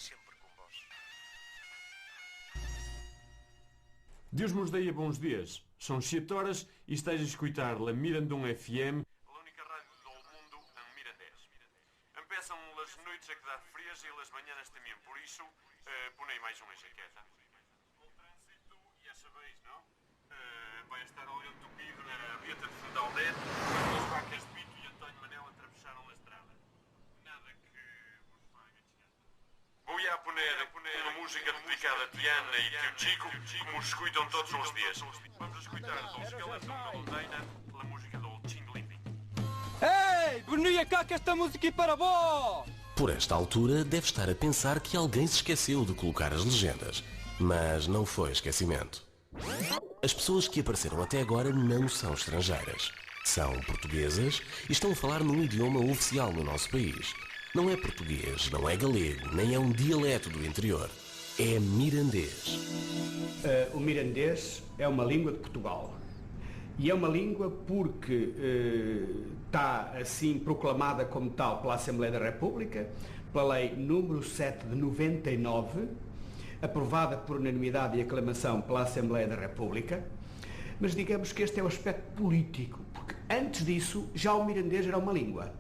sempre com vós. Deus nos dê bons dias. São 7 horas e estás a escutar La Mirandão FM, a única rádio do mundo em mirandês. Empeçam as noites a quedar frias e as manhãs também, por isso, ponei mais uma jaqueta. O trânsito, já sabeis, não? Vai estar ali entupido na Vieta de Fundaldé, quando as vacas de Pito e António Manel atravessaram a estrada. Nada que vos faga descansar. Vou já poner uma música dedicada a Tiana e Tio Chico, como os escutam todos os dias. Vamos escutar dos Escalazão da Londeina, a música do Tim Limping. Ei, bonia cá que esta música é para vós! Por esta altura, deve estar a pensar que alguém se esqueceu de colocar as legendas. Mas não foi esquecimento. As pessoas que apareceram até agora não são estrangeiras. São portuguesas e estão a falar num idioma oficial no nosso país. Não é português, não é galego, nem é um dialeto do interior. É mirandês. O mirandês é uma língua de Portugal. E é uma língua porque está assim proclamada como tal pela Assembleia da República, pela lei número 7 de 99, aprovada por unanimidade e aclamação pela Assembleia da República, mas digamos que este é o aspecto político, porque antes disso já o mirandês era uma língua.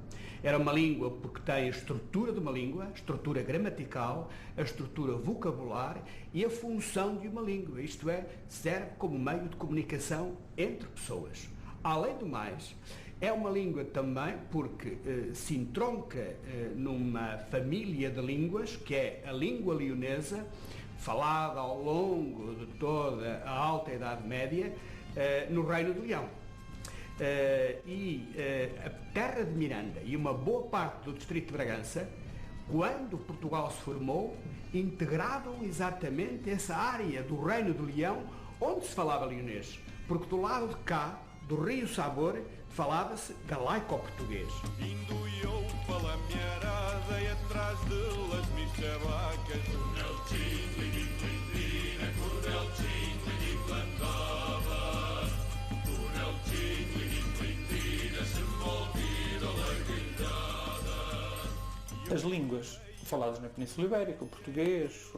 Era uma língua porque tem a estrutura de uma língua, a estrutura gramatical, a estrutura vocabular e a função de uma língua, isto é, serve como meio de comunicação entre pessoas. Além do mais, é uma língua também porque se entronca numa família de línguas, que é a língua leonesa, falada ao longo de toda a Alta Idade Média, no Reino de Leão. A terra de Miranda e uma boa parte do distrito de Bragança, quando Portugal se formou, integravam exatamente essa área do Reino de Leão onde se falava leonês, porque do lado de cá, do Rio Sabor, falava-se galaico-português. Indo eu pela minha arada e atrás delas me chavacas. As línguas faladas na Península Ibérica, o português,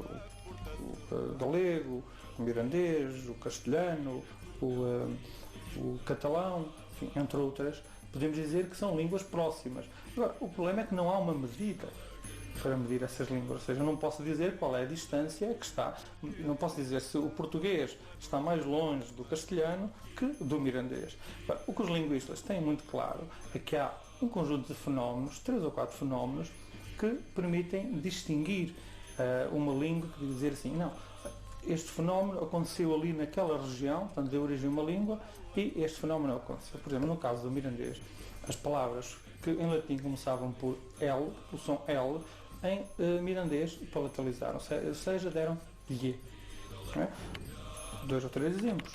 o galego, o mirandês, o castelhano, o catalão, enfim, entre outras, podemos dizer que são línguas próximas. Agora, o problema é que não há uma medida para medir essas línguas, ou seja, eu não posso dizer qual é a distância que está, não posso dizer se o português está mais longe do castelhano que do mirandês. O que os linguistas têm muito claro é que há um conjunto de fenómenos, 3 ou 4 fenómenos, que permitem distinguir uma língua, que dizer assim, não, este fenómeno aconteceu ali naquela região, portanto deu origem a uma língua, e este fenómeno aconteceu. Por exemplo, no caso do mirandês, as palavras que em latim começavam por L, o som L, em mirandês palatalizaram, ou seja, deram lhe. É? 2 ou 3 exemplos.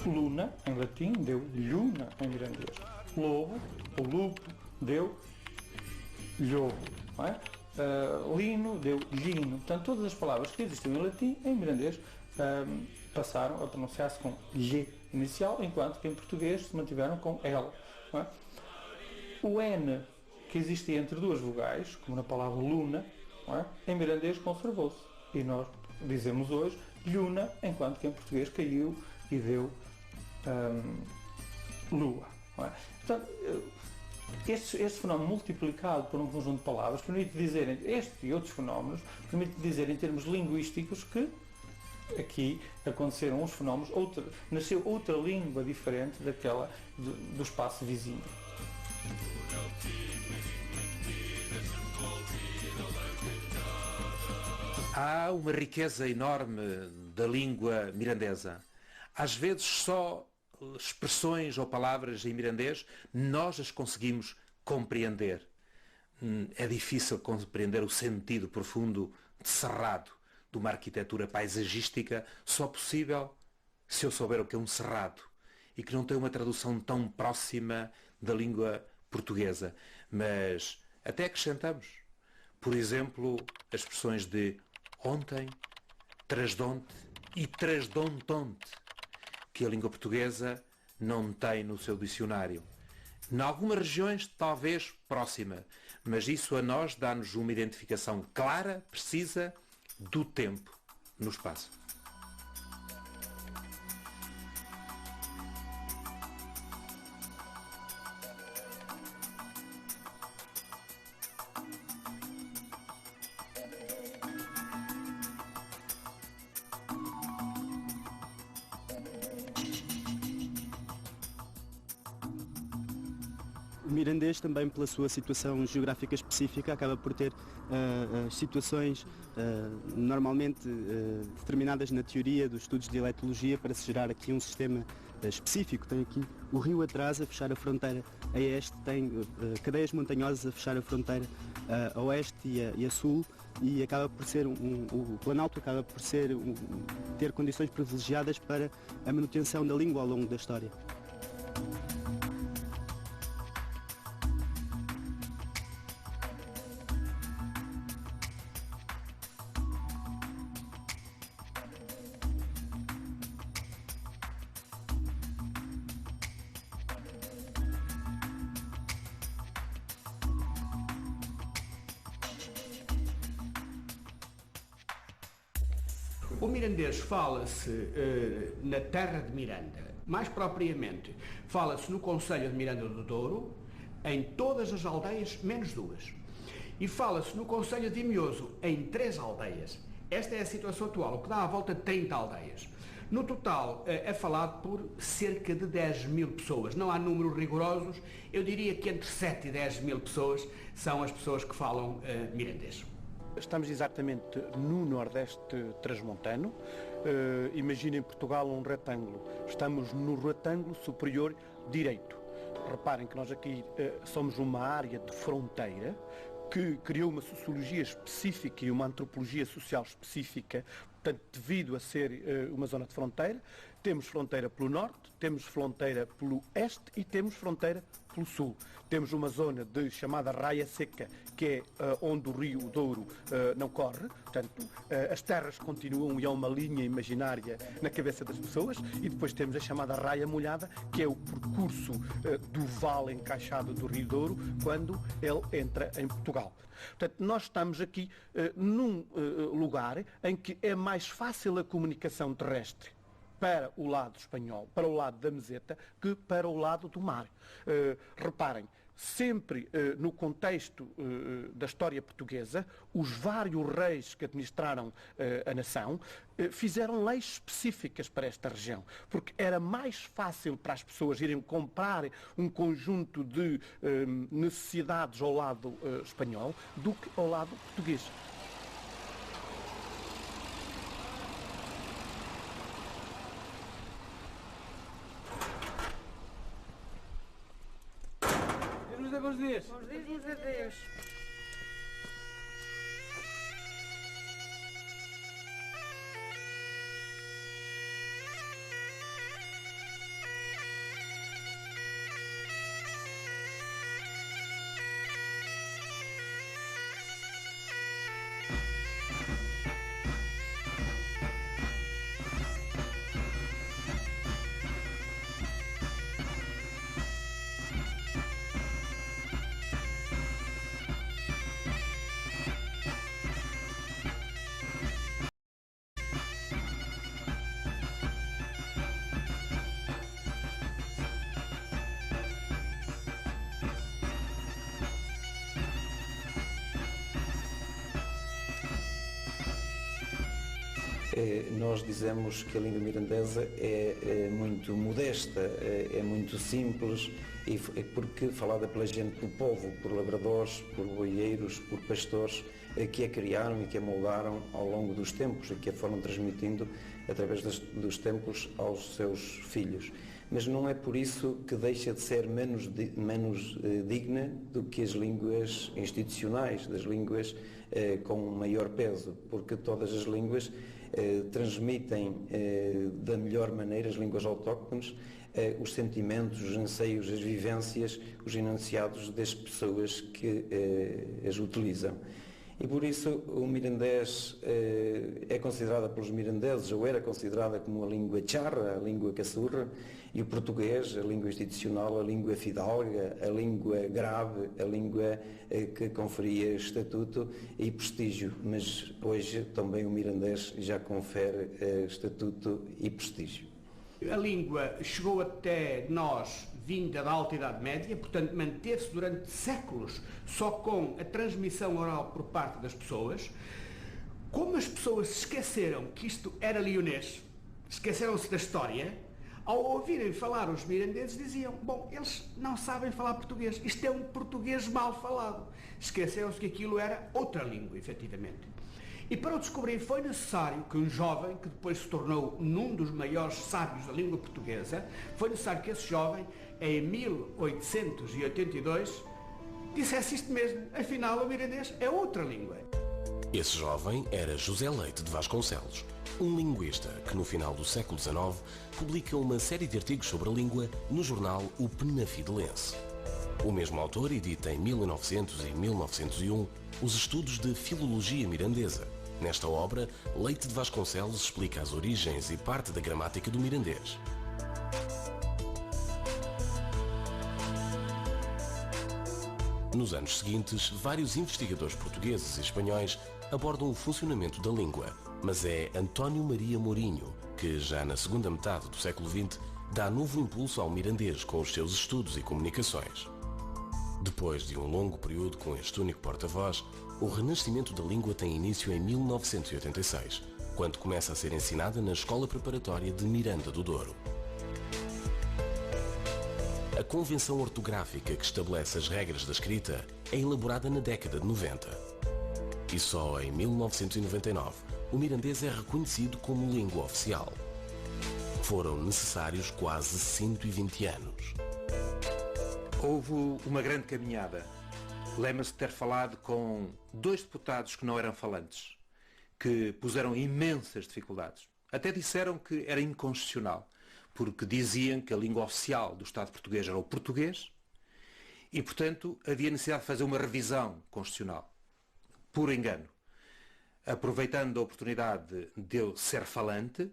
Luna, em latim, deu luna em mirandês. Lobo, ou lupo, deu lhobo. Não é? Lino deu lino. Portanto, todas as palavras que existiam em latim, em mirandês, passaram a pronunciar-se com lhe inicial, enquanto que em português se mantiveram com L. Não é? O N, que existia entre 2 vogais, como na palavra luna, não é? Em mirandês conservou-se. E nós dizemos hoje luna, enquanto que em português caiu e deu lua. Não é? Portanto, este fenómeno multiplicado por um conjunto de palavras permite dizer, este e outros fenómenos, permite dizer em termos linguísticos que aqui aconteceram os fenómenos, nasceu outra língua diferente daquela do espaço vizinho. Há uma riqueza enorme da língua mirandesa. Às vezes só expressões ou palavras em mirandês nós as conseguimos compreender. É difícil compreender o sentido profundo de cerrado de uma arquitetura paisagística, só possível se eu souber o que é um cerrado e que não tem uma tradução tão próxima da língua portuguesa. Mas até acrescentamos, por exemplo, as expressões de ontem, trasdonte e trasdontonte, que a língua portuguesa não tem no seu dicionário. Em algumas regiões, talvez próxima, mas isso a nós dá-nos uma identificação clara, precisa, do tempo no espaço. O mirandês, também pela sua situação geográfica específica, acaba por ter situações normalmente determinadas na teoria dos estudos de dialetologia para se gerar aqui um sistema específico. Tem aqui o rio atrás a fechar a fronteira a este, tem cadeias montanhosas a fechar a fronteira a oeste e a sul, e acaba por ser o Planalto acaba por ter condições privilegiadas para a manutenção da língua ao longo da história. O mirandês fala-se na terra de Miranda, mais propriamente fala-se no concelho de Miranda do Douro, em todas as aldeias menos 2. E fala-se no concelho de Imioso, em 3 aldeias. Esta é a situação atual, o que dá à volta de 30 aldeias. No total é falado por cerca de 10.000 pessoas. Não há números rigorosos, eu diria que entre 7 e 10.000 pessoas são as pessoas que falam mirandês. Estamos exatamente no Nordeste transmontano. Imaginem Portugal um retângulo. Estamos no retângulo superior direito. Reparem que nós aqui somos uma área de fronteira que criou uma sociologia específica e uma antropologia social específica, portanto, devido a ser uma zona de fronteira. Temos fronteira pelo norte, temos fronteira pelo este e temos fronteira pelo sul. Temos uma zona chamada Raia Seca, que é onde o rio Douro não corre, portanto, as terras continuam e há uma linha imaginária na cabeça das pessoas, e depois temos a chamada Raia Molhada, que é o percurso do vale encaixado do rio Douro, quando ele entra em Portugal. Portanto, nós estamos aqui num lugar em que é mais fácil a comunicação terrestre para o lado espanhol, para o lado da meseta, que para o lado do mar. Reparem, sempre no contexto da história portuguesa, os vários reis que administraram a nação fizeram leis específicas para esta região, porque era mais fácil para as pessoas irem comprar um conjunto de necessidades ao lado espanhol do que ao lado português. Bons dias. Bons dias a Deus. Nós dizemos que a língua mirandesa é muito modesta, é muito simples, e porque falada pela gente do povo, por labradores, por boieiros, por pastores, que a criaram e que a moldaram ao longo dos tempos e que a foram transmitindo através dos tempos aos seus filhos. Mas não é por isso que deixa de ser menos digna do que as línguas institucionais, das línguas com maior peso, porque todas as línguas transmitem da melhor maneira, as línguas autóctones, os sentimentos, os anseios, as vivências, os enunciados das pessoas que as utilizam. E por isso o mirandês é considerada pelos mirandeses, ou era considerada como a língua charra, a língua caçurra, e o português, a língua institucional, a língua fidalga, a língua grave, a língua que conferia estatuto e prestígio. Mas hoje também o mirandês já confere estatuto e prestígio. A língua chegou até nós vinda da Alta Idade Média, portanto manteve-se durante séculos só com a transmissão oral por parte das pessoas. Como as pessoas se esqueceram que isto era leonês, esqueceram-se da história, ao ouvirem falar os mirandeses diziam, bom, eles não sabem falar português, isto é um português mal falado. Esqueceram-se que aquilo era outra língua, efetivamente. E para o descobrir foi necessário que um jovem, que depois se tornou num dos maiores sábios da língua portuguesa, foi necessário que esse jovem, em 1882, dissesse isto mesmo, afinal o mirandês é outra língua. Esse jovem era José Leite de Vasconcelos, um linguista que no final do século XIX publica uma série de artigos sobre a língua no jornal O Penafidelense. O mesmo autor edita em 1900 e 1901 os estudos de Filologia Mirandesa. Nesta obra, Leite de Vasconcelos explica as origens e parte da gramática do mirandês. Nos anos seguintes, vários investigadores portugueses e espanhóis abordam o funcionamento da língua, mas é António Maria Mourinho que, já na segunda metade do século XX, dá novo impulso ao mirandês com os seus estudos e comunicações. Depois de um longo período com este único porta-voz, o renascimento da língua tem início em 1986, quando começa a ser ensinada na Escola Preparatória de Miranda do Douro. A Convenção Ortográfica que estabelece as regras da escrita é elaborada na década de 90. E só em 1999 o mirandês é reconhecido como língua oficial. Foram necessários quase 120 anos. Houve uma grande caminhada. Lembra-se de ter falado com 2 deputados que não eram falantes, que puseram imensas dificuldades. Até disseram que era inconstitucional, porque diziam que a língua oficial do Estado português era o português e, portanto, havia necessidade de fazer uma revisão constitucional. Por engano. Aproveitando a oportunidade de eu ser falante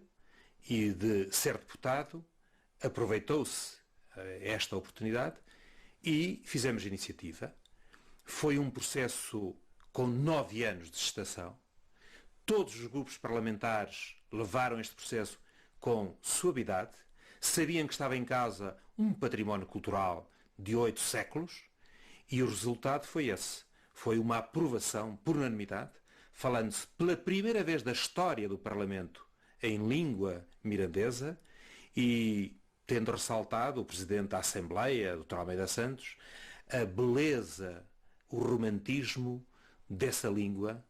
e de ser deputado, aproveitou-se esta oportunidade e fizemos iniciativa. Foi um processo com 9 anos de gestação. Todos os grupos parlamentares levaram este processo com suavidade. Sabiam que estava em casa um património cultural de 8 séculos e o resultado foi esse. Foi uma aprovação por unanimidade, falando-se pela primeira vez da história do Parlamento em língua mirandesa e tendo ressaltado o Presidente da Assembleia, Dr. Almeida Santos, a beleza, o romantismo dessa língua,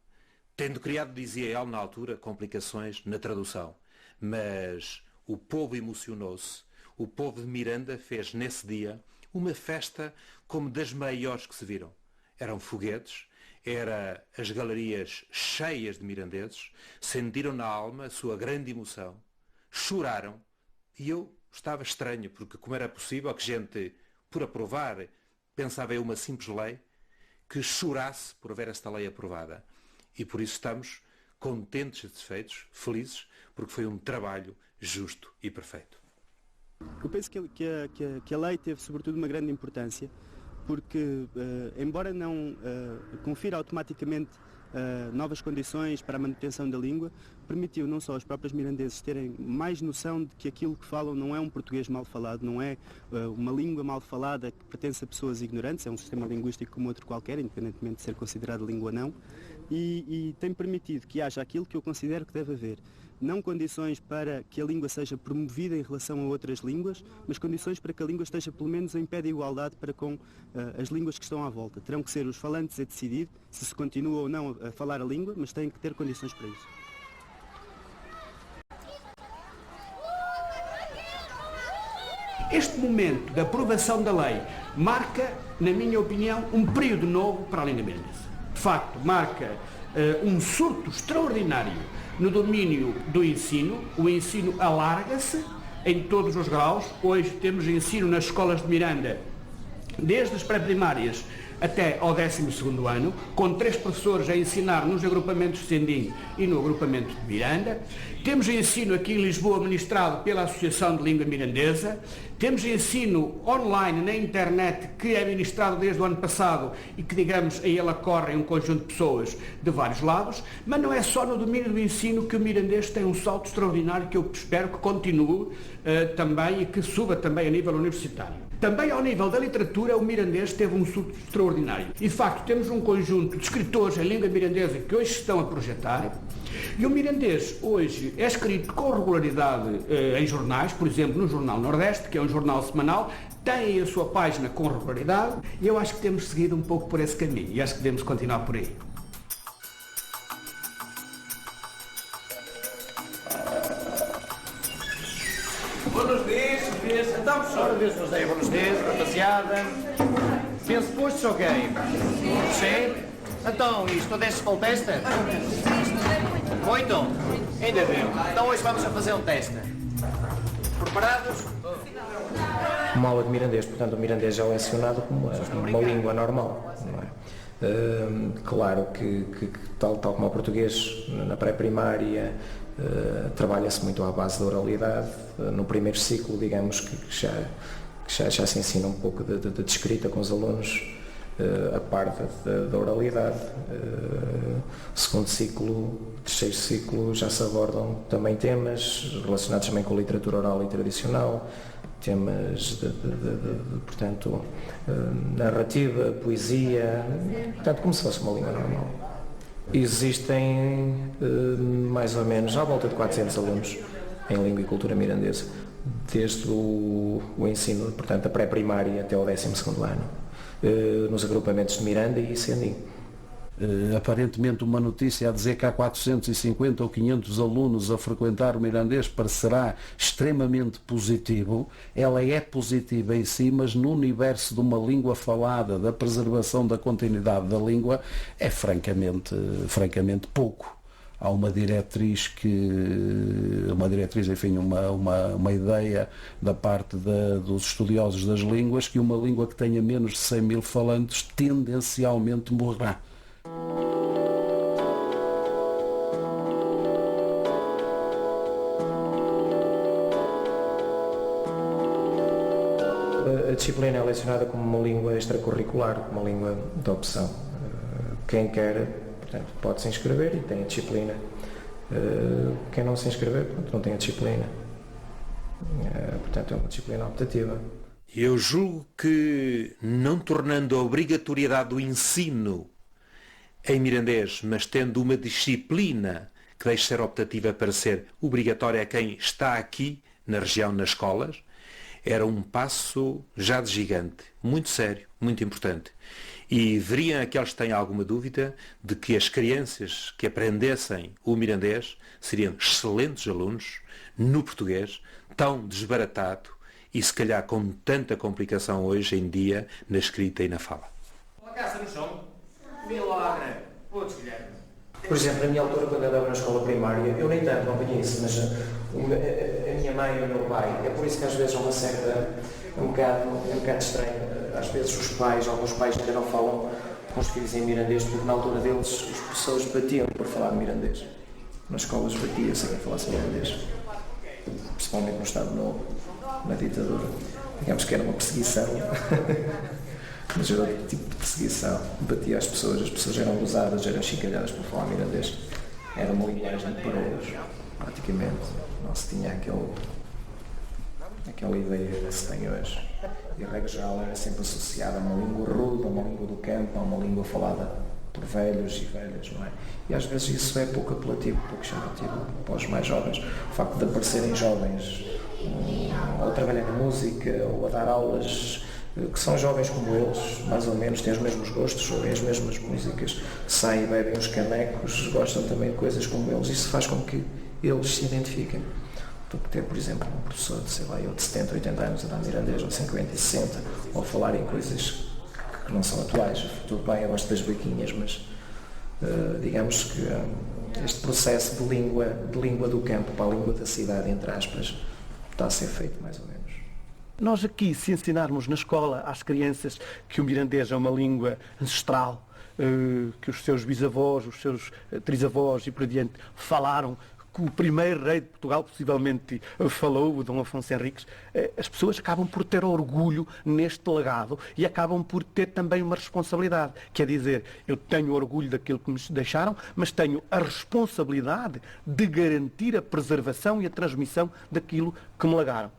tendo criado, dizia ele na altura, complicações na tradução. Mas o povo emocionou-se, o povo de Miranda fez nesse dia uma festa como das maiores que se viram. Eram foguetes, eram as galerias cheias de mirandeses, sentiram na alma a sua grande emoção, choraram, e eu estava estranho, porque como era possível que gente, por aprovar, pensava em uma simples lei, que chorasse por haver esta lei aprovada. E por isso estamos contentes e satisfeitos, felizes, porque foi um trabalho justo e perfeito. Eu penso que a lei teve sobretudo uma grande importância, porque, embora não confira automaticamente novas condições para a manutenção da língua, permitiu não só aos próprios mirandeses terem mais noção de que aquilo que falam não é um português mal falado, não é uma língua mal falada que pertence a pessoas ignorantes, é um sistema linguístico como outro qualquer, independentemente de ser considerado língua ou não, e tem permitido que haja aquilo que eu considero que deve haver. Não condições para que a língua seja promovida em relação a outras línguas, mas condições para que a língua esteja pelo menos em pé de igualdade para com as línguas que estão à volta. Terão que ser os falantes a decidir se se continua ou não a falar a língua, mas têm que ter condições para isso. Este momento da aprovação da lei marca, na minha opinião, um período novo para a língua mirandesa. De facto, marca um surto extraordinário no domínio do ensino. O ensino alarga-se em todos os graus. Hoje temos ensino nas escolas de Miranda, desde as pré-primárias até ao 12º ano, com 3 professores a ensinar nos agrupamentos de Sendim e no agrupamento de Miranda. Temos ensino aqui em Lisboa ministrado pela Associação de Língua Mirandesa. Temos ensino online na internet que é ministrado desde o ano passado e que, digamos, a ele acorrem um conjunto de pessoas de vários lados. Mas não é só no domínio do ensino que o mirandês tem um salto extraordinário que eu espero que continue também e que suba também a nível universitário. Também ao nível da literatura, o mirandês teve um surto extraordinário. E, de facto, temos um conjunto de escritores em língua mirandesa que hoje estão a projetar. E o mirandês hoje é escrito com regularidade em jornais, por exemplo, no Jornal Nordeste, que é um jornal semanal, tem a sua página com regularidade, e eu acho que temos seguido um pouco por esse caminho, e acho que devemos continuar por aí. Buenos dias, então professor, buenos dias, rapaziada. Penso postos ou quê? Sim? Então, isto desce para o teste? Muito? Ainda bem. Então hoje vamos a fazer um teste. Preparados? Uma aula de mirandês, portanto o mirandês é lecionado como uma língua normal, não é? Claro que tal como o português na pré-primária trabalha-se muito à base da oralidade. No primeiro ciclo, digamos que já se ensina um pouco de escrita com os alunos, a parte da oralidade. Segundo ciclo, terceiro ciclo, já se abordam também temas relacionados também com a literatura oral e tradicional, temas portanto, narrativa, poesia, portanto, como se fosse uma língua normal. Existem mais ou menos à volta de 400 alunos em língua e cultura mirandesa, desde o ensino, portanto, da pré-primária até ao 12º ano, nos agrupamentos de Miranda e Sendim. Aparentemente uma notícia a dizer que há 450 ou 500 alunos a frequentar o mirandês parecerá extremamente positivo. Ela é positiva em si, mas no universo de uma língua falada, da preservação da continuidade da língua, é francamente pouco. Há uma diretriz, enfim, uma ideia da parte dos estudiosos das línguas que uma língua que tenha menos de 100 mil falantes tendencialmente morrerá. A disciplina é lecionada como uma língua extracurricular, uma língua de opção. Quem quer, portanto, pode se inscrever e tem a disciplina. Quem não se inscrever, portanto, não tem a disciplina. Portanto, é uma disciplina optativa. Eu julgo que, não tornando a obrigatoriedade do ensino em mirandês, mas tendo uma disciplina que deixe ser optativa para ser obrigatória a quem está aqui na região, nas escolas, era um passo já de gigante, muito sério, muito importante. E veriam aqueles que têm alguma dúvida de que as crianças que aprendessem o mirandês seriam excelentes alunos no português, tão desbaratado e se calhar com tanta complicação hoje em dia na escrita e na fala. Uma caça no chão. Milagre. Putz, Guilherme. Por exemplo, na minha altura, quando eu andava na escola primária, eu nem tanto, não conheço, mas a minha mãe e o meu pai, é por isso que às vezes há uma certa, um bocado estranho. Às vezes alguns pais ainda não falam com os filhos em mirandês, porque na altura deles os professores batiam por falar mirandês. Nas escolas batiam-se a quem falasse mirandês. Principalmente no Estado Novo, na ditadura. Digamos que era uma perseguição. Mas era outro tipo de perseguição. Batia as pessoas eram gozadas, eram chincalhadas por falar mirandês. Era uma linguagem de parolos, praticamente. Não se tinha aquela ideia que se tem hoje. E a regra geral era sempre associada a uma língua rude, a uma língua do campo, a uma língua falada por velhos e velhas, não é? E às vezes isso é pouco apelativo, pouco chamativo para os mais jovens. O facto de aparecerem jovens a trabalhar na música ou a dar aulas que são jovens como eles, mais ou menos, têm os mesmos gostos, ouvem as mesmas músicas, saem e bebem uns canecos, gostam também de coisas como eles. Isso faz com que eles se identifiquem. Do que ter, por exemplo, um professor de, sei lá, de 70, 80 anos a dar mirandês, ou 50 e 60, ou falar em coisas que não são atuais. Tudo bem, eu gosto das bequinhas, mas digamos que este processo de língua do campo para a língua da cidade, entre aspas, está a ser feito mais ou menos. Nós aqui, se ensinarmos na escola às crianças que o mirandês é uma língua ancestral, que os seus bisavós, os seus trisavós e por diante falaram, que o primeiro rei de Portugal possivelmente falou, o Dom Afonso Henriques, as pessoas acabam por ter orgulho neste legado e acabam por ter também uma responsabilidade. Quer dizer, eu tenho orgulho daquilo que me deixaram, mas tenho a responsabilidade de garantir a preservação e a transmissão daquilo que me legaram.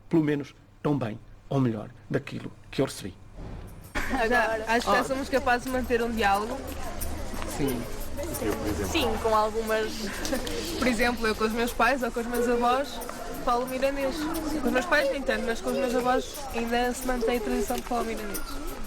Pelo menos tão bem, ou melhor, daquilo que eu recebi. Agora, acho que já somos capazes de manter um diálogo. Sim. Sim, com algumas... Por exemplo, eu com os meus pais ou com os meus avós falo mirandês. Com os meus pais nem tanto, mas com os meus avós ainda se mantém a tradição de falar mirandês.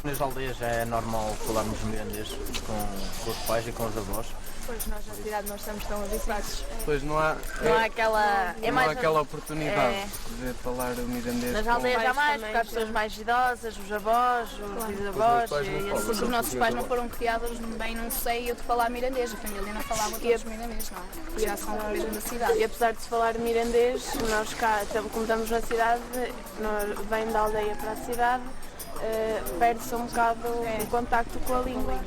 Nas aldeias é normal falarmos mirandês com os pais e com os avós. Pois nós na cidade não estamos tão habituados. Pois não há aquela... não há aquela oportunidade de falar o mirandês. Nas aldeias há mais, porque há pessoas mais idosas, os avós, os bisavós, Porque os nossos pais não foram criados bem num seio de falar mirandês, a família não falava todos mirandês, não é? Já são mesmo da cidade. E apesar de se falar mirandês, nós cá, como estamos na cidade, vem da aldeia para a cidade, perde-se um bocado o contacto com a língua.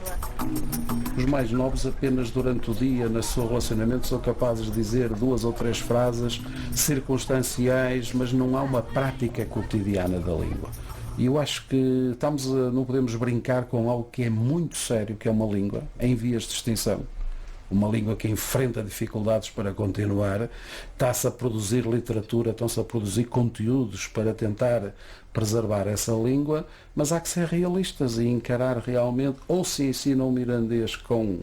Os mais novos apenas durante o dia, no seu relacionamento, são capazes de dizer 2 ou 3 frases circunstanciais, mas não há uma prática cotidiana da língua. E eu acho que não podemos brincar com algo que é muito sério, que é uma língua em vias de extinção. Uma língua que enfrenta dificuldades para continuar, está-se a produzir literatura, estão-se a produzir conteúdos para tentar preservar essa língua, mas há que ser realistas e encarar realmente, ou se ensina o mirandês com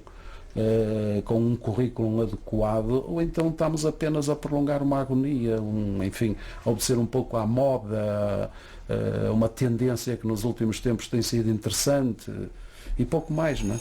um currículo adequado, ou então estamos apenas a prolongar uma agonia, enfim, a obedecer um pouco à moda, uma tendência que nos últimos tempos tem sido interessante e pouco mais, não é?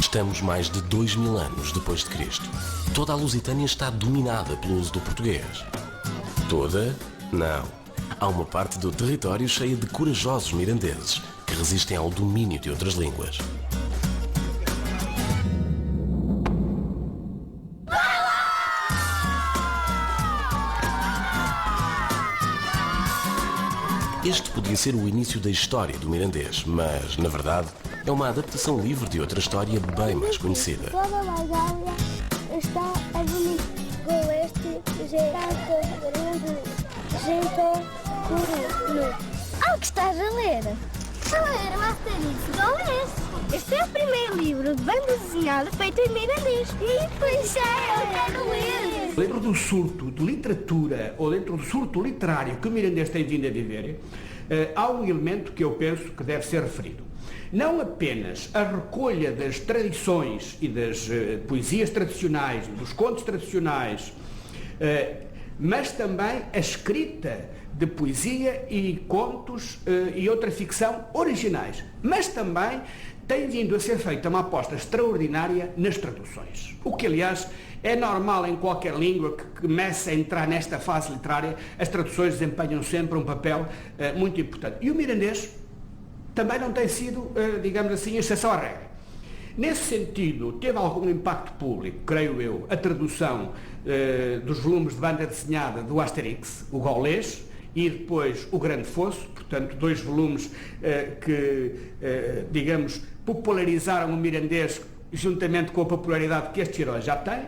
Estamos mais de 2000 anos depois de Cristo. Toda a Lusitânia está dominada pelo uso do português. Toda? Não. Há uma parte do território cheia de corajosos mirandeses que resistem ao domínio de outras línguas. Este podia ser o início da história do mirandês, mas, na verdade, é uma adaptação livre de outra história bem mais conhecida. Toda a Gália está a bonito com este jeito grande, jeito curto. O que estás a ler? Estou a ler o Asterix Gaules. Este é o primeiro livro de banda desenhada feito em mirandês. E pois é, eu quero ler. Dentro do surto de literatura ou dentro do surto literário que o mirandês tem vindo a viver, há um elemento que eu penso que deve ser referido. Não apenas a recolha das tradições e das poesias tradicionais, dos contos tradicionais, mas também a escrita de poesia e contos e outra ficção originais. Mas também tem vindo a ser feita uma aposta extraordinária nas traduções. O que, aliás, é normal em qualquer língua que comece a entrar nesta fase literária, as traduções desempenham sempre um papel muito importante. E o mirandês também não tem sido, digamos assim, exceção à regra. Nesse sentido, teve algum impacto público, creio eu, a tradução dos volumes de banda desenhada do Asterix, o Gaulês, e depois o Grande Fosso, portanto, 2 volumes que, digamos, popularizaram o mirandês juntamente com a popularidade que este herói já tem.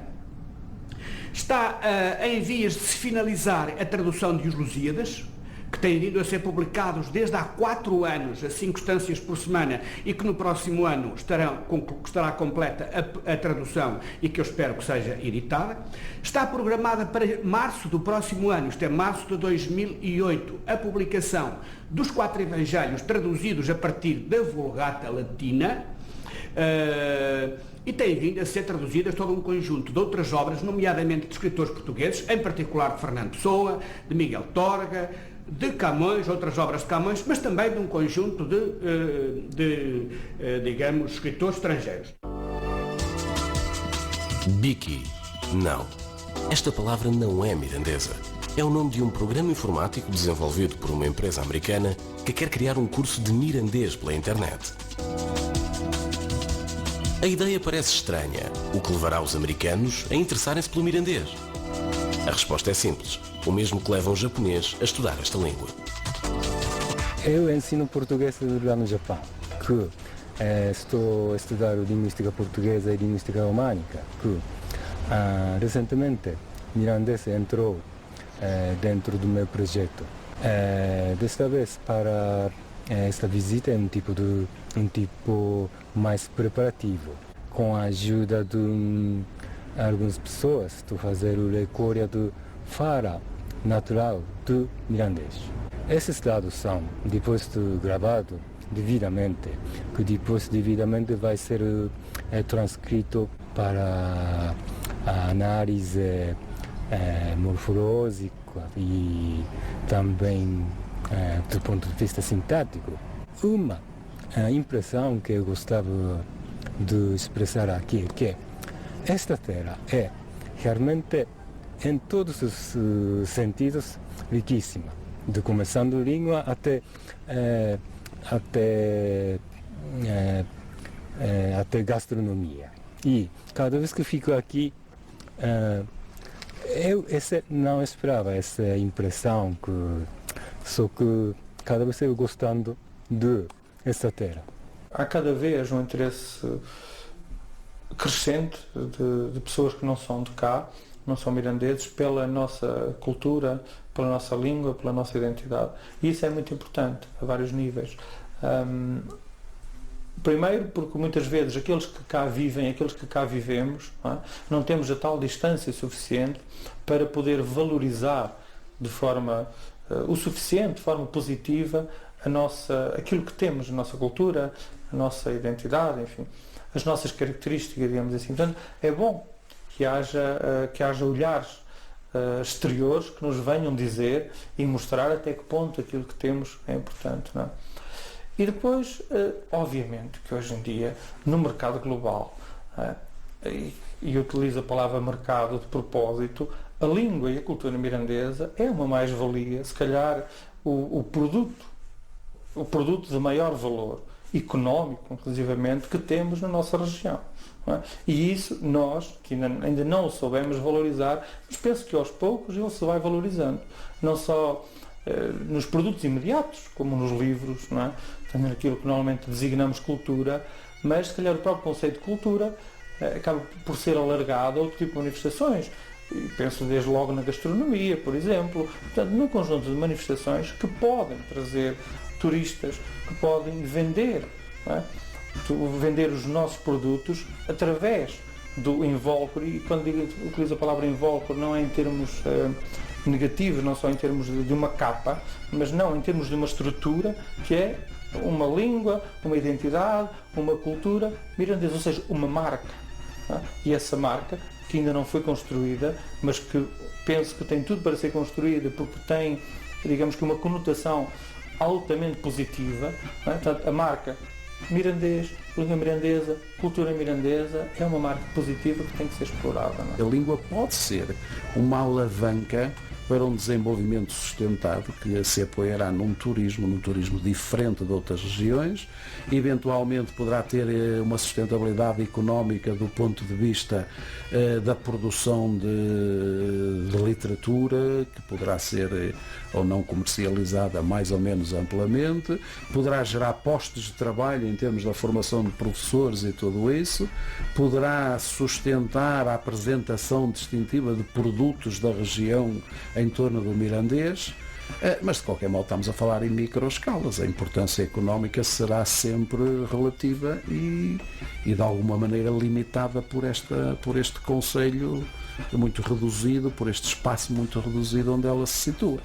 Está em vias de se finalizar a tradução de Os Lusíadas, que têm vindo a ser publicados desde há 4 anos, a 5 instâncias por semana, e que no próximo ano estará completa a tradução e que eu espero que seja editada. Está programada para março do próximo ano, isto é, março de 2008, a publicação dos 4 Evangelhos traduzidos a partir da Vulgata Latina, e tem vindo a ser traduzidas todo um conjunto de outras obras, nomeadamente de escritores portugueses, em particular de Fernando Pessoa, de Miguel Torga, de Camões, outras obras de Camões, mas também de um conjunto de digamos, escritores estrangeiros. Biki. Não. Esta palavra não é mirandesa. É o nome de um programa informático desenvolvido por uma empresa americana que quer criar um curso de mirandês pela internet. A ideia parece estranha, o que levará os americanos a interessarem-se pelo mirandês. A resposta é simples, o mesmo que leva um japonês a estudar esta língua. Eu ensino português lá no Japão, que estou a estudar linguística portuguesa e linguística românica, que recentemente mirandês entrou dentro do meu projeto. Desta vez, para esta visita, é um tipo mais preparativo, com a ajuda de algumas pessoas, de fazer o recolha de fala natural do mirandês. Esses dados são, depois de gravado devidamente, que depois devidamente vai ser transcrito para a análise morfológica e também do ponto de vista sintático. Uma impressão que eu gostava de expressar aqui é que esta terra é realmente, em todos os sentidos, riquíssima, de começando língua até gastronomia. E cada vez que fico aqui, eu não esperava essa impressão, só que cada vez eu gostando de essa terra. Há cada vez um interesse crescente de pessoas que não são de cá, não são mirandeses, pela nossa cultura, pela nossa língua, pela nossa identidade. E isso é muito importante, a vários níveis. Primeiro, porque muitas vezes aqueles que cá vivem, aqueles que cá vivemos, não temos a tal distância suficiente para poder valorizar de forma o suficiente, de forma positiva, aquilo que temos, a nossa cultura, a nossa identidade, enfim, as nossas características, digamos assim. Portanto, é bom que haja olhares exteriores que nos venham dizer e mostrar até que ponto aquilo que temos é importante, não é? E depois, obviamente, que hoje em dia, no mercado global, e utilizo a palavra mercado de propósito, a língua e a cultura mirandesa é uma mais-valia, se calhar o produto de maior valor económico, inclusivamente, que temos na nossa região. Não é? E isso nós, que ainda não o soubemos valorizar, mas penso que aos poucos ele se vai valorizando. Não só nos produtos imediatos, como nos livros, não é? Também aquilo que normalmente designamos cultura, mas se calhar o próprio conceito de cultura acaba por ser alargado a outro tipo de manifestações. E penso desde logo na gastronomia, por exemplo. Portanto, num conjunto de manifestações que podem trazer turistas, que podem vender, não é? Vender os nossos produtos através do invólucro. E quando utilizo a palavra invólucro, não é em termos negativos, não só em termos de uma capa, mas não em termos de uma estrutura que é uma língua, uma identidade, uma cultura mirandesa, ou seja, uma marca. Não é? E essa marca, que ainda não foi construída, mas que penso que tem tudo para ser construída, porque tem, digamos que, uma conotação altamente positiva, não é? Portanto, a marca mirandês, língua mirandesa, cultura mirandesa, é uma marca positiva que tem que ser explorada. Não é? A língua pode ser uma alavanca para um desenvolvimento sustentado que se apoiará num turismo diferente de outras regiões, eventualmente poderá ter uma sustentabilidade económica do ponto de vista da produção de literatura, que poderá ser ou não comercializada mais ou menos amplamente, poderá gerar postos de trabalho em termos da formação de professores e tudo isso, poderá sustentar a apresentação distintiva de produtos da região em torno do mirandês, mas de qualquer modo estamos a falar em microescalas. A importância económica será sempre relativa e de alguma maneira limitada por este concelho muito reduzido, por este espaço muito reduzido onde ela se situa.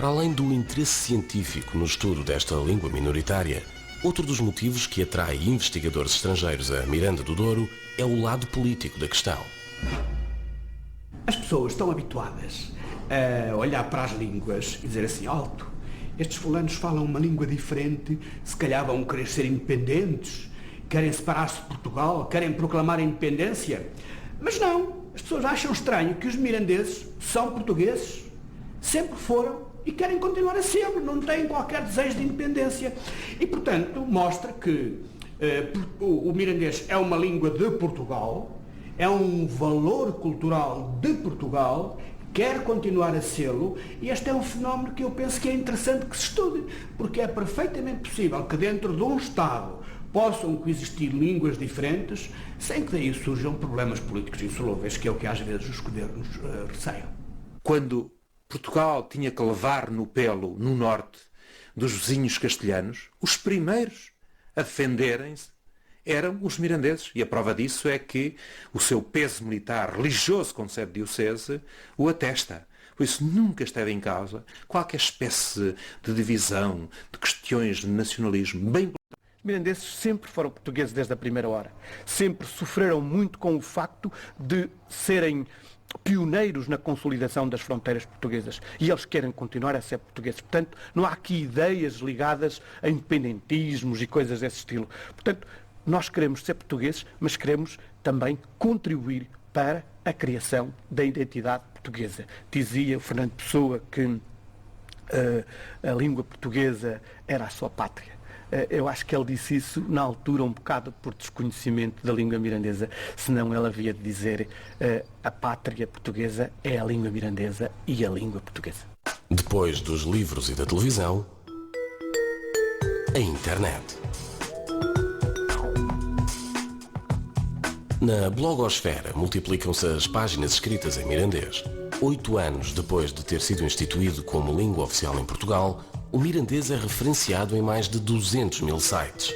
Para além do interesse científico no estudo desta língua minoritária, outro dos motivos que atrai investigadores estrangeiros a Miranda do Douro é o lado político da questão. As pessoas estão habituadas a olhar para as línguas e dizer assim, alto, estes fulanos falam uma língua diferente, se calhar vão querer ser independentes, querem separar-se de Portugal, querem proclamar a independência. Mas não, as pessoas acham estranho que os mirandeses são portugueses, sempre foram e querem continuar a ser, não têm qualquer desejo de independência. E, portanto, mostra que o mirandês é uma língua de Portugal, é um valor cultural de Portugal, quer continuar a sê-lo, e este é um fenómeno que eu penso que é interessante que se estude, porque é perfeitamente possível que dentro de um Estado possam coexistir línguas diferentes, sem que daí surjam problemas políticos insolúveis, que é o que às vezes os governos receiam. Quando Portugal tinha que levar no pelo, no norte, dos vizinhos castelhanos, os primeiros a defenderem-se eram os mirandeses. E a prova disso é que o seu peso militar religioso com sede diocese o atesta. Por isso nunca esteve em causa qualquer espécie de divisão, de questões de nacionalismo. Os mirandeses sempre foram portugueses desde a primeira hora. Sempre sofreram muito com o facto de serem pioneiros na consolidação das fronteiras portuguesas, e eles querem continuar a ser portugueses. Portanto, não há aqui ideias ligadas a independentismos e coisas desse estilo. Portanto, nós queremos ser portugueses, mas queremos também contribuir para a criação da identidade portuguesa. Dizia o Fernando Pessoa que a língua portuguesa era a sua pátria. Eu acho que ele disse isso na altura um bocado por desconhecimento da língua mirandesa, senão ele havia de dizer a pátria portuguesa é a língua mirandesa e a língua portuguesa. Depois dos livros e da televisão, a internet. Na blogosfera multiplicam-se as páginas escritas em mirandês. 8 anos depois de ter sido instituído como língua oficial em Portugal, o mirandês é referenciado em mais de 200 mil sites.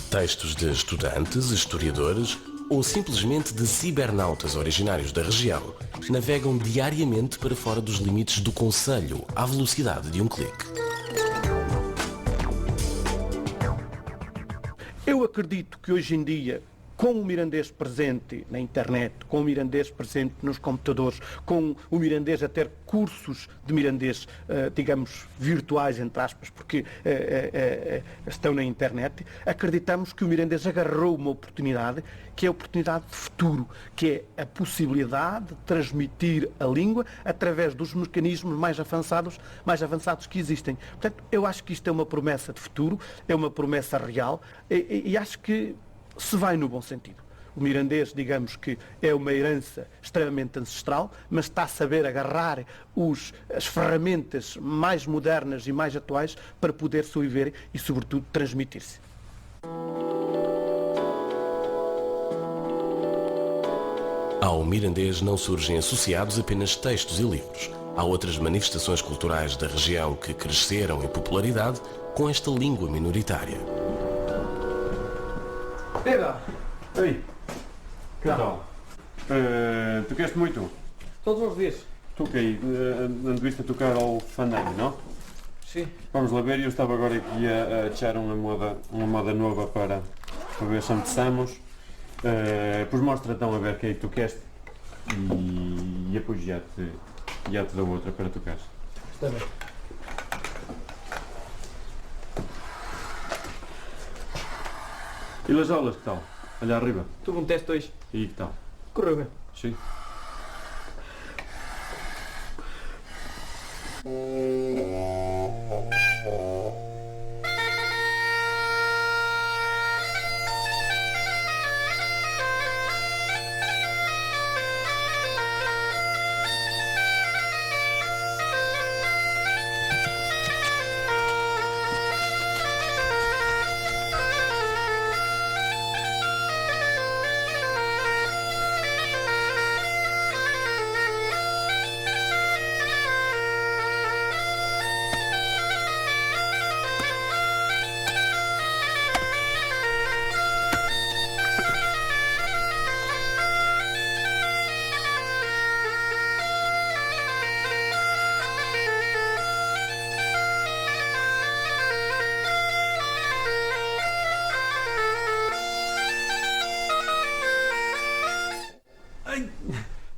Textos de estudantes, historiadores ou simplesmente de cibernautas originários da região navegam diariamente para fora dos limites do concelho à velocidade de um clique. Eu acredito que hoje em dia, com o mirandês presente na internet, com o mirandês presente nos computadores, com o mirandês a ter cursos de mirandês, digamos, virtuais, entre aspas, porque estão na internet, acreditamos que o mirandês agarrou uma oportunidade, que é a oportunidade de futuro, que é a possibilidade de transmitir a língua através dos mecanismos mais avançados que existem. Portanto, eu acho que isto é uma promessa de futuro, é uma promessa real, e acho que se vai no bom sentido. O mirandês, digamos que é uma herança extremamente ancestral, mas está a saber agarrar as ferramentas mais modernas e mais atuais para poder sobreviver e, sobretudo, transmitir-se. Ao mirandês não surgem associados apenas textos e livros. Há outras manifestações culturais da região que cresceram em popularidade com esta língua minoritária. Eda! Ei! Que tal? Tocaste muito? Todos os dias. Toquei. Anduviste a tocar ao fandango, não? Sim. Vamos lá ver, eu estava agora aqui a echar uma moda nova para ver se começamos. Pois mostra então a ver o que é que tocaste e depois já te dou outra para tocar. Está bem. E as aulas, que tal? Olha arriba. Tive um teste hoje. E que tal? Correu bem. Sim.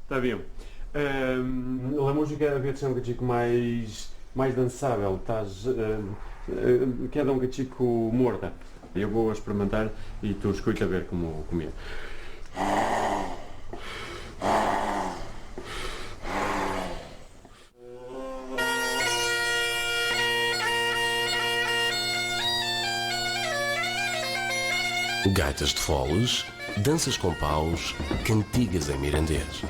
Está bem. A música havia de ser um cachico mais dançável, queda um cachico morta. Eu vou experimentar e tu escuta a ver como é. Gaitas de foles, danças com paus, cantigas em mirandês.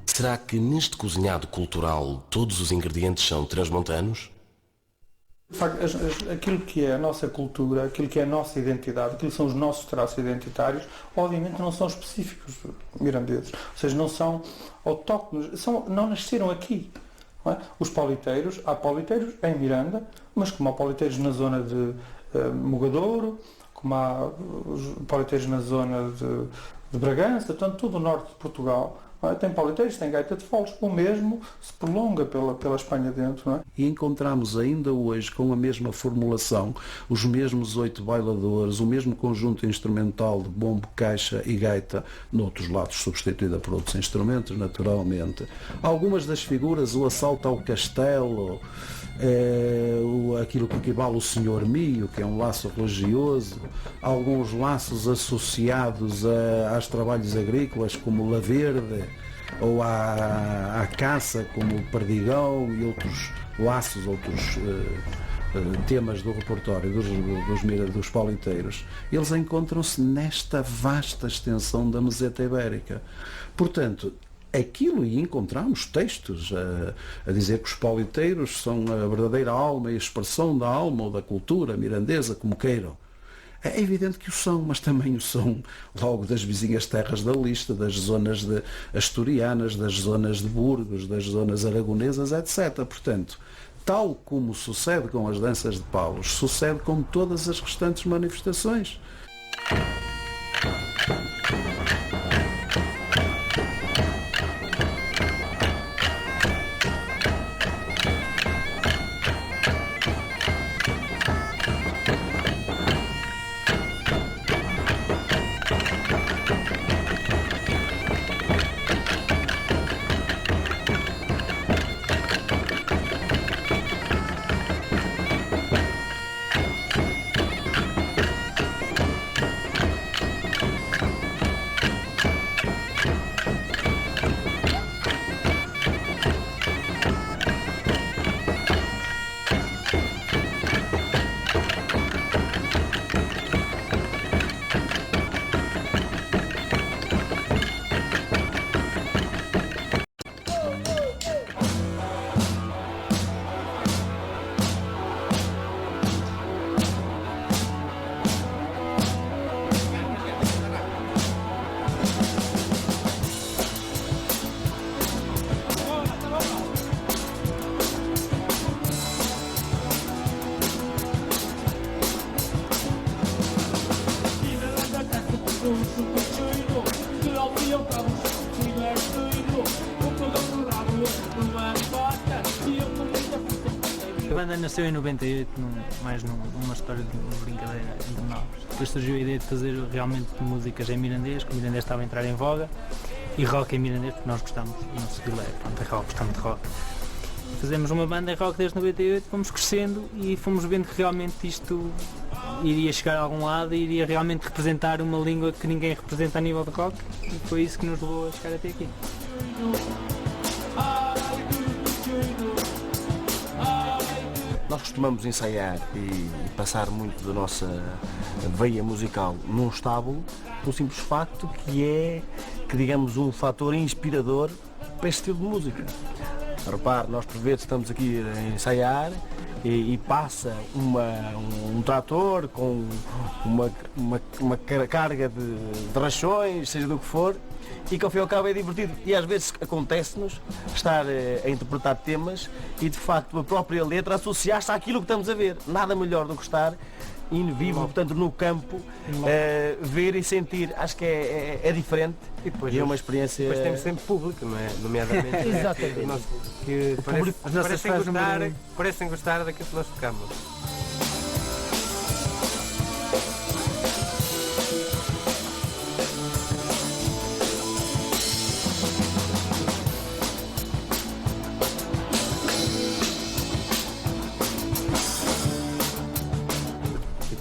Será que neste cozinhado cultural todos os ingredientes são transmontanos? De facto, aquilo que é a nossa cultura, aquilo que é a nossa identidade, aquilo que são os nossos traços identitários, obviamente não são específicos mirandeses, ou seja, não são autóctonos, não nasceram aqui. Não é? Os pauliteiros, há pauliteiros em Miranda, mas como há pauliteiros na zona de Mogadouro, como há os pauliteiros na zona de Bragança, portanto, todo o norte de Portugal. Tem pauliteiros, tem gaita de foles, o mesmo se prolonga pela Espanha dentro. Não é? E encontramos ainda hoje, com a mesma formulação, os mesmos 8 bailadores, o mesmo conjunto instrumental de bombo, caixa e gaita, noutros lados substituída por outros instrumentos, naturalmente. Algumas das figuras, o assalto ao castelo, aquilo que equivale ao Senhor Mio, que é um laço religioso, alguns laços associados aos trabalhos agrícolas, como o La Verde, ou à caça, como o Perdigão, e outros laços, outros temas do repertório dos pauliteiros. Eles encontram-se nesta vasta extensão da meseta ibérica. Portanto, aquilo, e encontramos textos a dizer que os pauliteiros são a verdadeira alma e a expressão da alma ou da cultura mirandesa, como queiram. É evidente que o são, mas também o são logo das vizinhas terras da lista, das zonas asturianas, das zonas de Burgos, das zonas aragonesas, etc. Portanto, tal como sucede com as danças de paus, sucede com todas as restantes manifestações. A banda nasceu em 98, mais numa história de brincadeira entre nós. Depois surgiu a ideia de fazer realmente músicas em mirandês, que o mirandês estava a entrar em voga, e rock em mirandês, porque nós gostamos, o nosso estilo é rock, gostamos de rock. Fazemos uma banda em rock desde 98, fomos crescendo e fomos vendo que realmente isto iria chegar a algum lado e iria realmente representar uma língua que ninguém representa a nível de rock, e foi isso que nos levou a chegar até aqui. Nós costumamos ensaiar e passar muito da nossa veia musical num estábulo, pelo simples facto que digamos, um fator inspirador para este estilo de música. Repare, nós por vezes estamos aqui a ensaiar e passa um trator com uma carga de rachões, seja do que for, e que ao fim e ao cabo é divertido. E às vezes acontece-nos estar a interpretar temas e de facto a própria letra associar-se àquilo que estamos a ver. Nada melhor do que estar in vivo, portanto no campo, ver e sentir, acho que é diferente e é uma experiência... Depois temos sempre público, não é? Nomeadamente. Exatamente. Que parecem gostar daquilo que nós tocamos.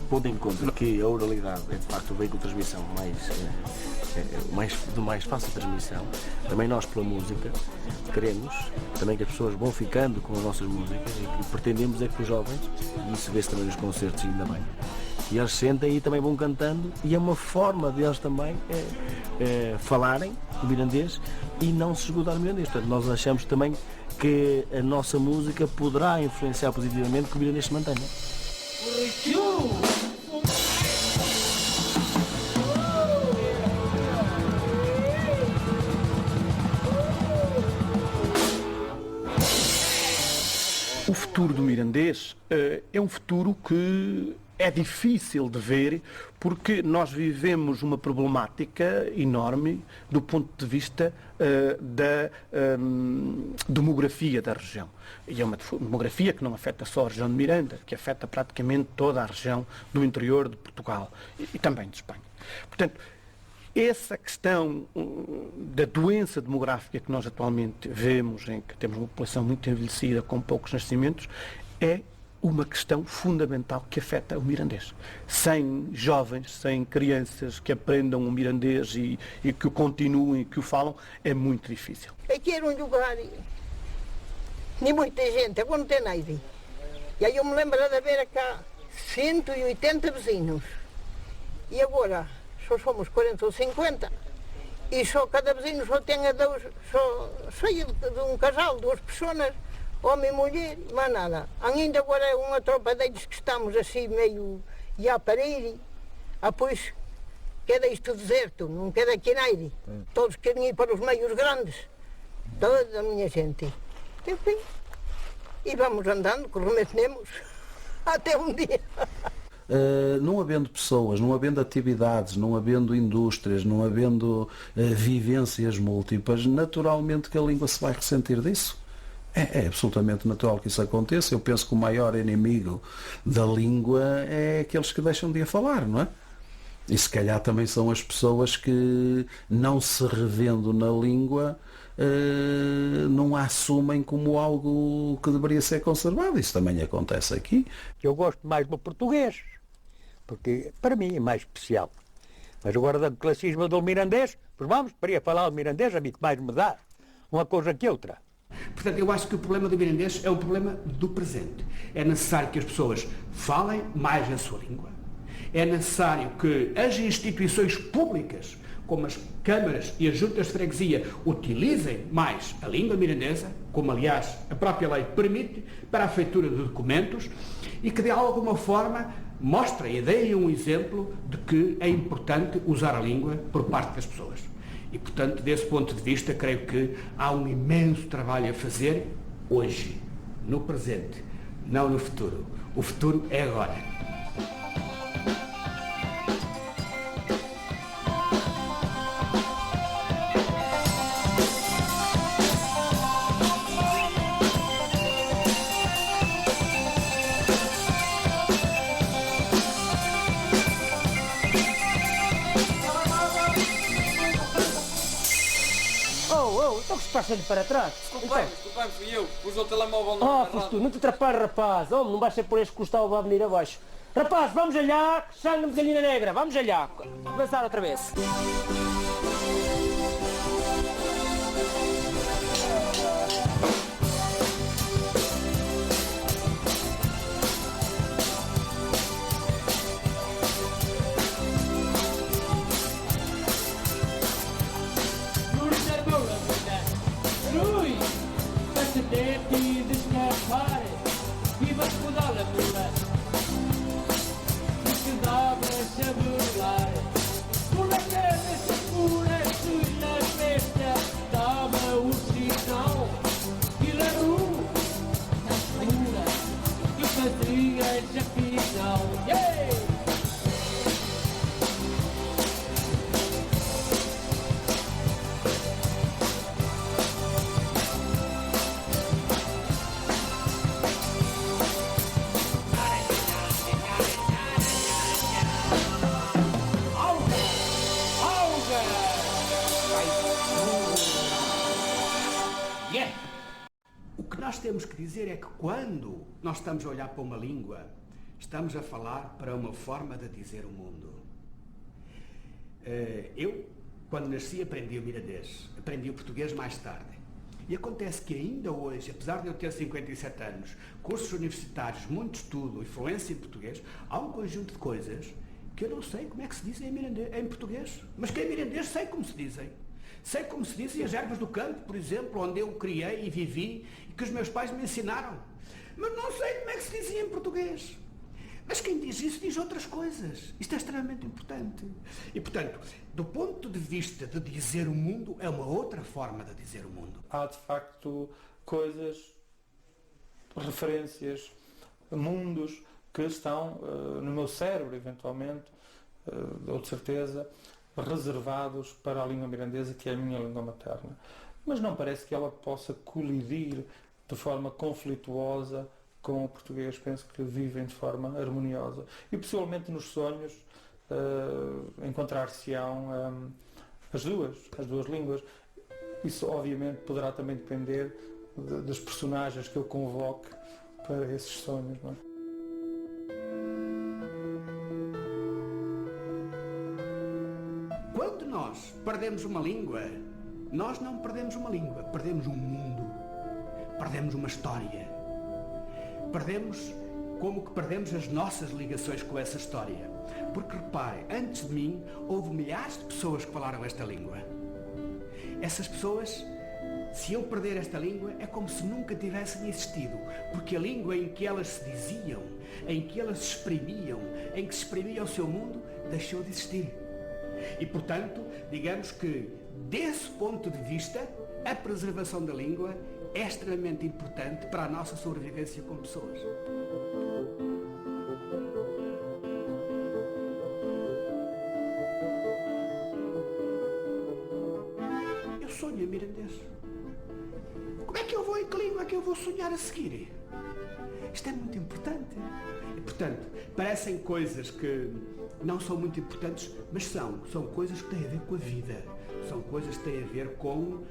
Pondo em conta que a oralidade é de facto o veículo de transmissão de mais fácil transmissão, também nós pela música queremos também que as pessoas vão ficando com as nossas músicas e que pretendemos é que os jovens, e isso vê-se também nos concertos ainda bem, e eles sentem e também vão cantando e é uma forma deles também falarem o mirandês e não se esgotar o mirandês. Portanto, nós achamos também que a nossa música poderá influenciar positivamente que o mirandês se mantenha. O futuro do mirandês é um futuro que é difícil de ver porque nós vivemos uma problemática enorme do ponto de vista da demografia da região. E é uma demografia que não afeta só a região de Miranda, que afeta praticamente toda a região do interior de Portugal e também de Espanha. Portanto, essa questão da doença demográfica que nós atualmente vemos, em que temos uma população muito envelhecida com poucos nascimentos, é uma questão fundamental que afeta o mirandês. Sem jovens, sem crianças que aprendam o mirandês e que o continuem, que o falam, é muito difícil. Aqui era um lugar, nem muita gente, agora não tem nada. E aí eu me lembro de haver cá 180 vizinhos. E agora só somos 40 ou 50. E só cada vizinho só tem só de um casal, 2 pessoas, homem e mulher, mais nada. Ainda agora é uma tropa deles que estamos assim meio já para ir. Depois queda isto deserto, não queda aqui nada. Todos querem ir para os meios grandes. Toda a minha gente. Enfim. E vamos andando, que remetemos até um dia. Não havendo pessoas, não havendo atividades, não havendo indústrias, não havendo vivências múltiplas, naturalmente que a língua se vai ressentir disso. É absolutamente natural que isso aconteça. Eu penso que o maior inimigo da língua é aqueles que deixam de a falar, não é? E se calhar também são as pessoas que, não se revendo na língua, não a assumem como algo que deveria ser conservado. Isso também acontece aqui. Eu gosto mais do português, porque para mim é mais especial. Mas agora do classismo do mirandês, pois vamos, para ir falar o mirandês, a mim que mais me dá uma coisa que outra. Portanto, eu acho que o problema do mirandês é um problema do presente. É necessário que as pessoas falem mais a sua língua. É necessário que as instituições públicas, como as câmaras e as juntas de freguesia, utilizem mais a língua mirandesa, como aliás a própria lei permite, para a feitura de documentos, e que de alguma forma mostrem e deem um exemplo de que é importante usar a língua por parte das pessoas. E, portanto, desse ponto de vista, creio que há um imenso trabalho a fazer hoje, no presente, não no futuro. O futuro é agora. Então que se passa-lhe para trás? Desculpa-me, fui eu. Pus o telemóvel no foste tu, não te atrapalhes, rapaz. Homem, não vais ser por este que o Gustavo vai venir abaixo. Rapaz, vamos olhar, sangue de galinha negra, vamos olhar. Começar outra vez. Devi de escapar, viva toda a lua, que dava a burlar. Por la terra segura, suja festa, dava o sinal, e la rua, na segura, que fazia a final. Yeah! nós temos que dizer é que quando nós estamos a olhar para uma língua, estamos a falar para uma forma de dizer o mundo. Eu, quando nasci, aprendi o mirandês, aprendi o português mais tarde. E acontece que ainda hoje, apesar de eu ter 57 anos, cursos universitários, muito estudo, influência em português, há um conjunto de coisas que eu não sei como é que se dizem em português. Mas que em mirandês sei como se dizem. Sei como se dizem as ervas do campo, por exemplo, onde eu criei e vivi, e que os meus pais me ensinaram. Mas não sei como é que se dizia em português. Mas quem diz isso diz outras coisas. Isto é extremamente importante. E, portanto, do ponto de vista de dizer o mundo, é uma outra forma de dizer o mundo. Há, de facto, coisas, referências, mundos que estão no meu cérebro, eventualmente, ou de certeza, reservados para a língua mirandesa, que é a minha língua materna. Mas não parece que ela possa colidir de forma conflituosa com o português. Penso que vivem de forma harmoniosa. E possivelmente nos sonhos encontrar-se-ão as duas línguas. Isso obviamente poderá também depender das personagens que eu convoque para esses sonhos, não é? Quando nós perdemos uma língua, nós não perdemos uma língua, perdemos um mundo, perdemos uma história. Perdemos como que perdemos as nossas ligações com essa história. Porque reparem, antes de mim houve milhares de pessoas que falaram esta língua. Essas pessoas, se eu perder esta língua, é como se nunca tivessem existido. Porque a língua em que elas se diziam, em que elas se exprimiam, em que se exprimia o seu mundo, deixou de existir. E portanto, digamos que desse ponto de vista, a preservação da língua é extremamente importante para a nossa sobrevivência como pessoas. Eu sonho em mirandês. Como é que eu vou, em que língua é que eu vou sonhar a seguir? Isto é muito importante. E, portanto, parecem coisas que não são muito importantes, mas são coisas que têm a ver com a vida. São coisas que têm a ver com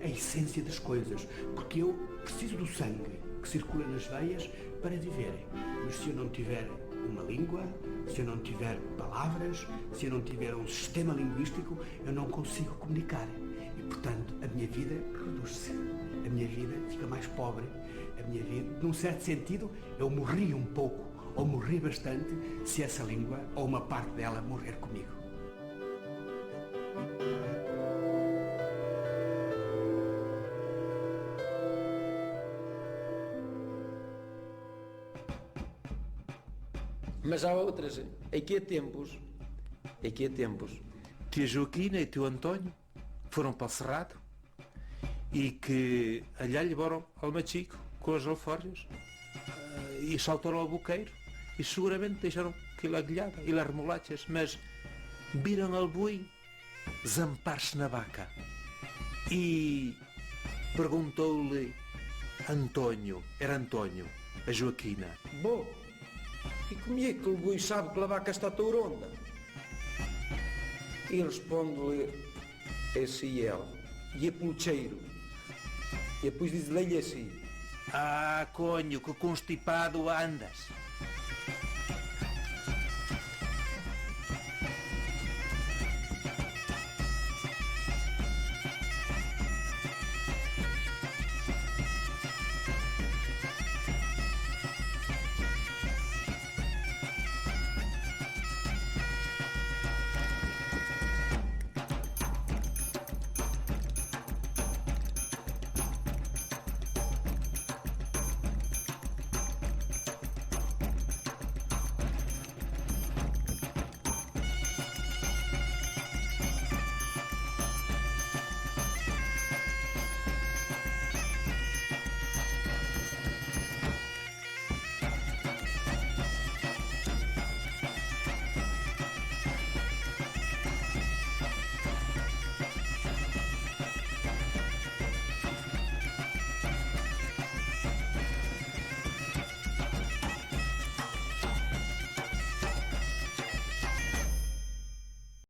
a essência das coisas. Porque eu preciso do sangue que circula nas veias para viver. Mas se eu não tiver uma língua, se eu não tiver palavras, se eu não tiver um sistema linguístico, eu não consigo comunicar. E, portanto, a minha vida reduz-se. A minha vida fica mais pobre. A minha vida, num certo sentido, eu morri um pouco, ou morri bastante, se essa língua, ou uma parte dela, morrer comigo. Mas há outras. Aqui há tempos Tia Joaquina e tio António foram para o Cerrado e que allá levaram ao machico com os alforjes e saltaram ao buqueiro e seguramente deixaram aquilo aguilhada e las remolachas, mas viram ao boi zampar-se na vaca e perguntou-lhe António, era António, a Joaquina: "Bom, e como é que o boi sabe que a vaca está touronda?" E responde-lhe assim ela: "E é pelo cheiro." E depois diz-lhe assim: "Ah, conho, que constipado andas."